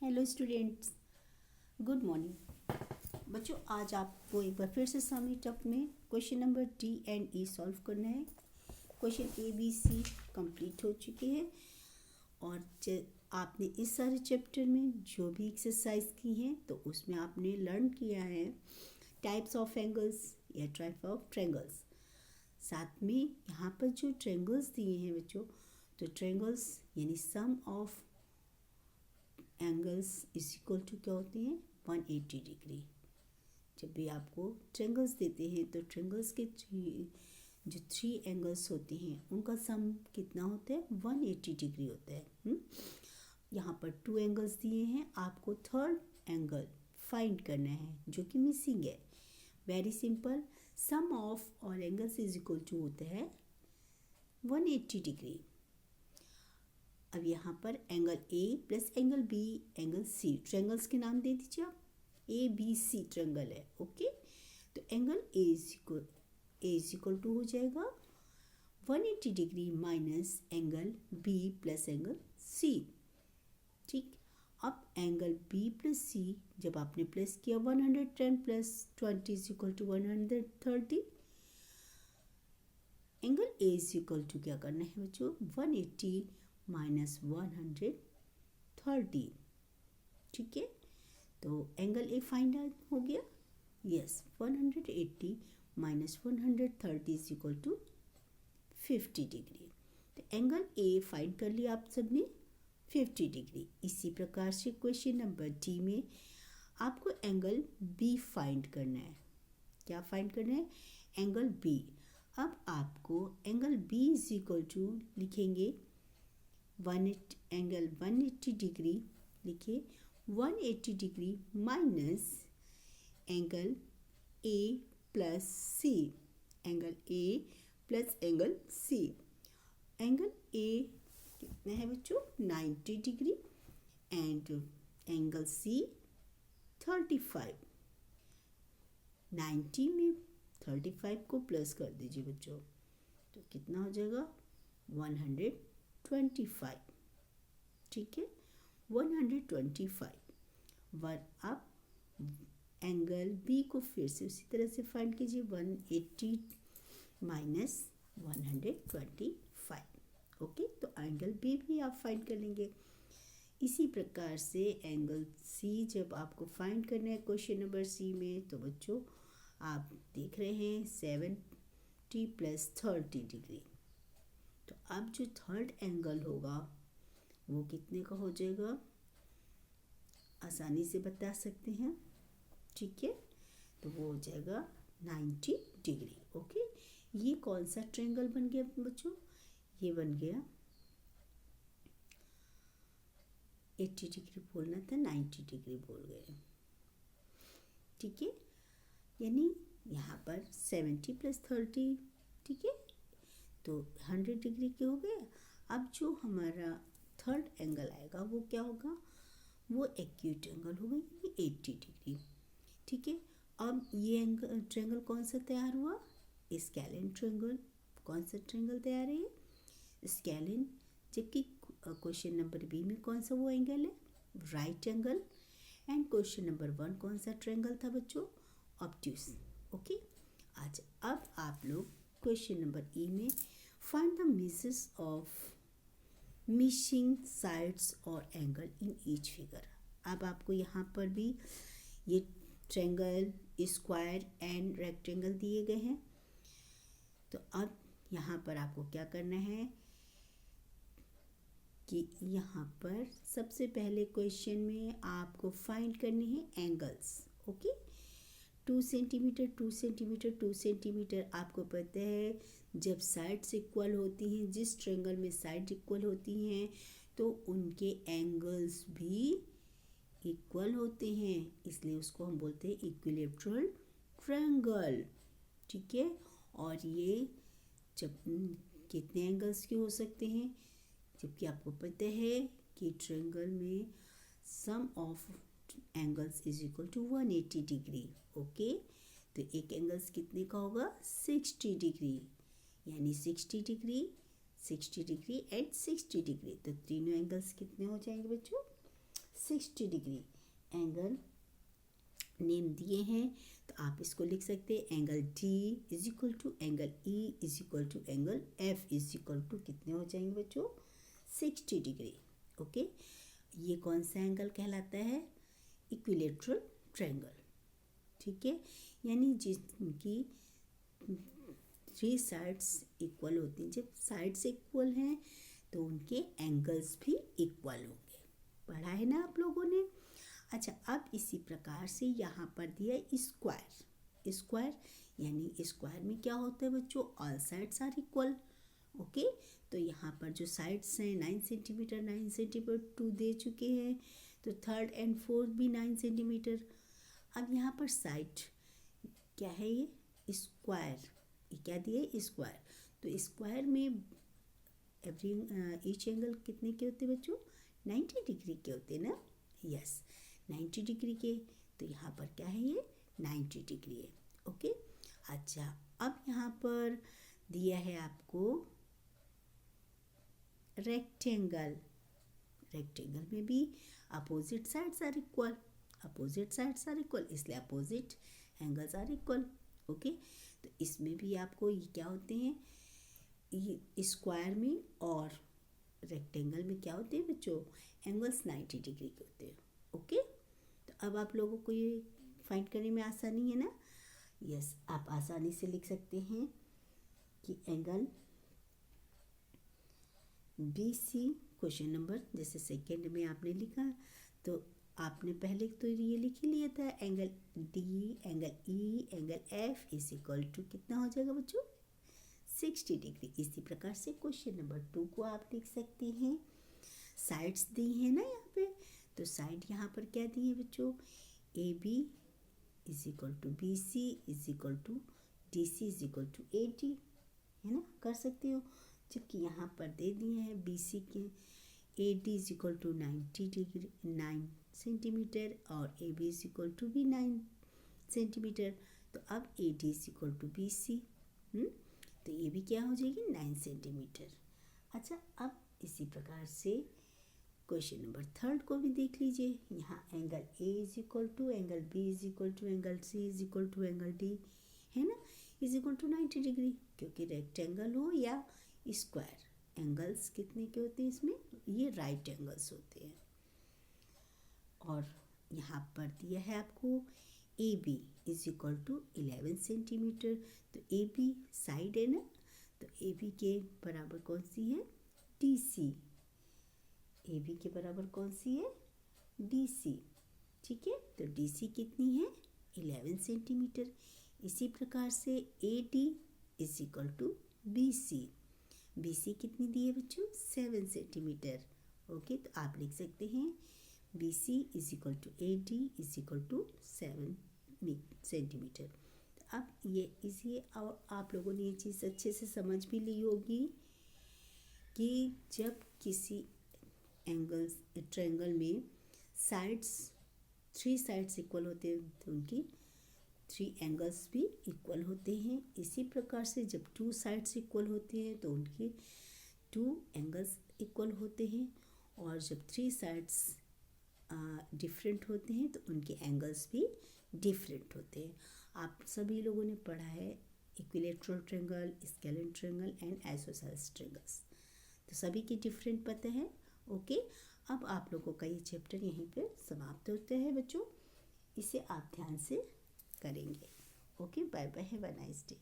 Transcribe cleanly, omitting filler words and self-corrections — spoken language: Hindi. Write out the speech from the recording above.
Hello students, good morning. बच्चों, आज आपको एक बार फिर से समिट अप में question number D and E solve करना है। Question A B C complete हो चुके हैं और आपने इस सारे चैप्टर में जो भी एक्सरसाइज की हैं तो उसमें आपने लर्न किया है टाइप्स ऑफ एंगल्स या टाइप ऑफ ट्रायंगल्स। साथ में यहाँ पर जो ट्रायंगल्स दिए हैं बच्चों, तो ट्रायंगल्स यानी sum of angles is equal to क्या होते हैं 180 डिग्री। जब भी आपको ट्रायंगल्स देते हैं तो ट्रायंगल्स के जो थ्री एंगल्स होते हैं उनका सम कितना होता है 180 डिग्री होता है। यहाँ पर टू एंगल्स दिए हैं, आपको थर्ड एंगल फाइंड करना है जो कि मिसिंग है। Very simple, sum of all angles is equal to होता है 180 डिग्री। अब यहाँ पर angle A plus angle B angle C, triangles के नाम दे दीजिए आप। ए बी सी ट्रायंगल है, ओके। तो angle A is equal to हो जाएगा 180 degree minus angle B plus angle C. ठीक, अब एंगल बी प्लस सी जब आपने प्लस किया 110 plus 20 is equal to 130। Angle A is equal to क्या करना है बच्चों 180 माइनस 130। ठीक है, तो एंगल ए फाइंड आउट हो गया। Yes, 180 minus 130 is equal to 50 degree. तो एंगल ए फाइंड कर लिया आप सबने 50 डिग्री। इसी प्रकार से क्वेश्चन नंबर डी में आपको एंगल बी फाइंड करना है। क्या फाइंड करना है? Angle B. अब आपको angle B is equal to लिखेंगे एंगल 180 डिग्री, लिखिए 180 degree minus angle A plus C, angle A plus angle C. Angle A कितना है बच्चों 90 डिग्री एंड एंगल सी 35। 90 में 35 को प्लस कर दीजिए बच्चों, तो कितना हो जाएगा 125। ठीक है, 125। वन अब एंगल बी को फिर से उसी तरह से फाइंड कीजिए 180 माइनस 125। ओके, तो एंगल बी भी आप फाइंड कर लेंगे। इसी प्रकार से एंगल सी जब आपको फाइंड करना है क्वेश्चन नंबर सी में, तो बच्चों आप देख रहे हैं 70 प्लस 30 डिग्री। तो अब जो थर्ड एंगल होगा वो कितने का हो जाएगा, आसानी से बता सकते हैं। ठीक है, तो वो हो जाएगा 90 डिग्री। ओके, ये कौन सा ट्रायंगल बन गया बच्चों? ये बन गया 80 डिग्री बोलना था, 90 डिग्री बोल गए। ठीक है, यानी यहाँ पर 70 प्लस 30, ठीक है, तो 100 डिग्री के हो गए। अब जो हमारा थर्ड एंगल आएगा वो क्या होगा, वो एक्यूट एंगल होगा यानी 80 डिग्री। ठीक है, अब ये एंगल ट्रायंगल कौन सा तैयार हुआ? Scalene triangle. कौन सा ट्रायंगल तैयार है? स्केलिन। जबकि क्वेश्चन नंबर बी में कौन सा वो एंगल है? Right angle. And question number 1 कौन सा ट्रायंगल था बच्चों? ऑब्ट्यूस। ओके, आज अब आप लोग क्वेश्चन नंबर ई में find the measures of missing sides और एंगल इन ईच फिगर। अब आपको यहाँ पर भी ये ट्रायंगल, स्क्वायर एंड रेक्टेंगल दिए गए हैं। तो अब यहाँ पर आपको क्या करना है कि यहाँ पर सबसे पहले क्वेश्चन में आपको फाइंड करने हैं angles. Okay, 2 centimetre 2 centimetre 2 centimetre. आपको पता है जब साइड्स इक्वल होती हैं, जिस ट्रायंगल में साइड इक्वल होती हैं तो उनके एंगल्स भी इक्वल होते हैं, इसलिए उसको हम बोलते हैं इक्विलैटरल ट्रायंगल। ठीक है, और ये जब कितने एंगल्स के हो सकते हैं, जबकि आपको पता है कि ट्रायंगल में sum of angles is equal to 180 degree. Okay, तो एक एंगल्स कितने का होगा 60 डिग्री, यानी 60 डिग्री 60 डिग्री एंड 60 डिग्री। तो तीनों एंगल्स कितने हो जाएंगे बच्चों 60 डिग्री एंगल नेम दिए हैं, तो आप इसको लिख सकते हैं angle D is equal to angle E is equal to angle F is equal to कितने हो जाएंगे बच्चों, 60 डिग्री। ओके, ये कौन सा एंगल कहलाता है, इक्विलेटरल ट्रायंगल। ठीक है, यानी जिनकी 3 साइड्स इक्वल होती हैं, जब साइड्स इक्वल हैं तो उनके एंगल्स भी इक्वल होंगे। पढ़ा है ना आप लोगों ने। अच्छा, अब इसी प्रकार से यहाँ पर दिया स्क्वायर। स्क्वायर यानी स्क्वायर में क्या होता है बच्चों, all sides are equal. Okay, तो यहाँ पर जो साइड्स हैं 9 सेंटीमीटर 9 सेंटीमीटर 2 दे चुके हैं, तो थर्ड एंड फोर्थ भी 9 सेंटीमीटर। अब यहाँ पर साइड क्या है, ये स्क्वायर, ये क्या दिया है, स्क्वायर। तो स्क्वायर में एवरी ईच एंगल कितने के होते हैं बच्चों, 90 डिग्री के होते हैं ना। यस, 90 डिग्री के, तो यहाँ पर क्या है, ये 90 डिग्री है। ओके, अच्छा, अब यहाँ पर दिया है आपको रेक्टेंगल। रेक्टेंगल में भी opposite sides are equal, opposite sides are equal, इसलिए opposite angles are equal. Okay, तो इसमें भी आपको ये क्या होते हैं, ये स्क्वायर में और रेक्टेंगल में क्या होते हैं बच्चों, एंगल्स 90 डिग्री के होते हैं। ओके, तो अब आप लोगों को ये फाइंड करने में आसानी है ना। यस, आप आसानी से लिख सकते हैं कि angle B C, question number जैसे सेकेंड में आपने लिखा, तो आपने पहले तो ये लिख ही लिया था, angle D angle E angle F is equal to कितना हो जाएगा बच्चों, 60 डिग्री। इसी प्रकार से क्वेश्चन नंबर 2 को आप लिख सकते हैं। साइड्स दी हैं ना यहाँ पे, तो साइड यहाँ पर क्या दी है बच्चों, A B is equal to B C is equal to D C is equal to A D, है ना, कर सकते हो। जबकि यहाँ पर दे दिए हैं बी सी के A D is equal to 90 degree 9 centimetre और A B is equal to भी 9 सेंटीमीटर। तो अब A D is equal to B C, तो ये भी क्या हो जाएगी 9 सेंटीमीटर। अच्छा, अब इसी प्रकार से क्वेश्चन नंबर 3 को भी देख लीजिए। यहाँ angle A is equal to angle B is equal to angle C is equal to angle D, है ना, इज इक्वल टू 90 डिग्री। क्योंकि रेक्टेंगल हो या स्क्वायर, एंगल्स कितने के होते हैं इसमें, ये राइट एंगल्स होते हैं। और यहाँ पर दिया है आपको A B is equal to 11 centimetre. तो ए बी साइड है ना, तो ए बी के बराबर कौन सी है, डी सी। ए बी के बराबर कौन सी है, डी सी। ठीक है, तो डी सी कितनी है, 11 सेंटीमीटर। इसी प्रकार से A D is equal to B C. B C कितनी दी है बच्चों, 7 सेंटीमीटर। ओके, तो आप लिख सकते हैं B C is equal to A D is equal to 7 centimetre. अब ये इसी आप लोगों ने ये चीज़ अच्छे से समझ भी ली होगी कि जब किसी एंगल्स ट्रायंगल में साइड्स 3 साइड्स इक्वल होते हैं तो उनकी 3 एंगल्स भी इक्वल होते हैं। इसी प्रकार से जब 2 साइड्स इक्वल होते हैं तो उनके 2 एंगल्स इक्वल होते हैं, और जब 3 साइड्स डिफरेंट होते हैं तो उनके एंगल्स भी डिफरेंट होते हैं। आप सभी लोगों ने पढ़ा है equilateral triangle, scalene triangle and isosceles triangles, तो सभी की डिफरेंट पता है। ओके, अब आप लोगों का ये चैप्टर यहीं पे समाप्त होता है बच्चों, इसे आप ध्यान से करेंगे। Okay, bye bye, have a nice day.